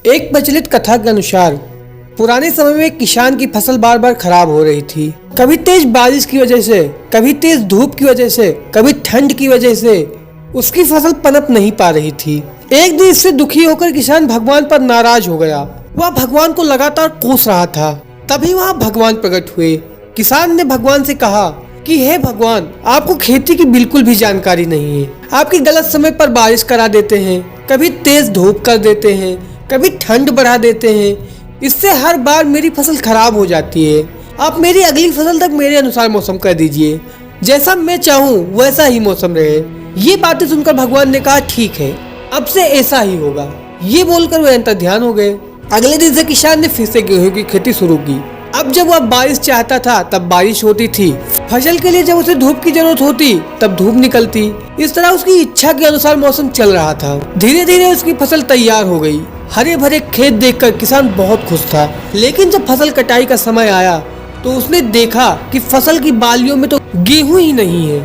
एक प्रचलित कथा के अनुसार पुराने समय में एक किसान की फसल बार बार खराब हो रही थी। कभी तेज बारिश की वजह से, कभी तेज धूप की वजह से, कभी ठंड की वजह से उसकी फसल पनप नहीं पा रही थी। एक दिन इससे दुखी होकर किसान भगवान पर नाराज हो गया। वह भगवान को लगातार कोस रहा था। तभी वहाँ भगवान प्रकट हुए। किसान ने भगवान से कहा कि हे भगवान, आपको खेती की बिल्कुल भी जानकारी नहीं है। आपकी गलत समय पर बारिश करा देते हैं, कभी तेज धूप कर देते हैं, कभी ठंड बढ़ा देते हैं। इससे हर बार मेरी फसल खराब हो जाती है। आप मेरी अगली फसल तक मेरे अनुसार मौसम कर दीजिए। जैसा मैं चाहूँ वैसा ही मौसम रहे। ये बातें सुनकर भगवान ने कहा ठीक है, अब से ऐसा ही होगा। ये बोलकर वे अंतर्ध्यान हो गए। अगले दिन से किसान ने फिर से गेहूं की खेती शुरू की। अब जब वह बारिश चाहता था तब बारिश होती थी। फसल के लिए जब उसे धूप की जरूरत होती तब धूप निकलती। इस तरह उसकी इच्छा के अनुसार मौसम चल रहा था। धीरे धीरे उसकी फसल तैयार हो गई। हरे भरे खेत देखकर किसान बहुत खुश था। लेकिन जब फसल कटाई का समय आया तो उसने देखा कि फसल की बालियों में तो गेहूं ही नहीं है,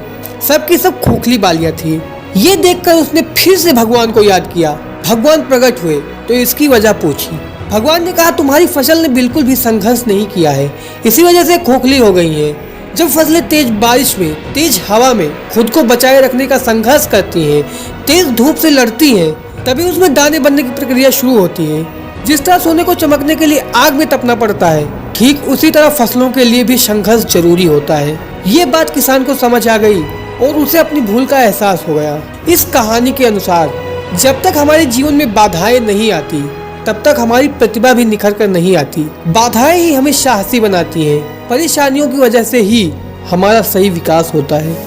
सबकी सब खोखली बालियां थी। ये देखकर उसने फिर से भगवान को याद किया। भगवान प्रकट हुए तो इसकी वजह पूछी। भगवान ने कहा तुम्हारी फसल ने बिल्कुल भी संघर्ष नहीं किया है, इसी वजह से खोखली हो गई है। जब फसलें तेज बारिश में, तेज हवा में खुद को बचाए रखने का संघर्ष करती हैं, तेज धूप से लड़ती हैं, तभी उसमें दाने बनने की प्रक्रिया शुरू होती है। जिस तरह सोने को चमकने के लिए आग में तपना पड़ता है, ठीक उसी तरह फसलों के लिए भी संघर्ष जरूरी होता है। ये बात किसान को समझ आ गई और उसे अपनी भूल का एहसास हो गया। इस कहानी के अनुसार जब तक हमारे जीवन में बाधाएं नहीं आती तब तक हमारी प्रतिभा भी निखर कर नहीं आती। बाधाएं ही हमें साहसी बनाती हैं। परेशानियों की वजह से ही हमारा सही विकास होता है।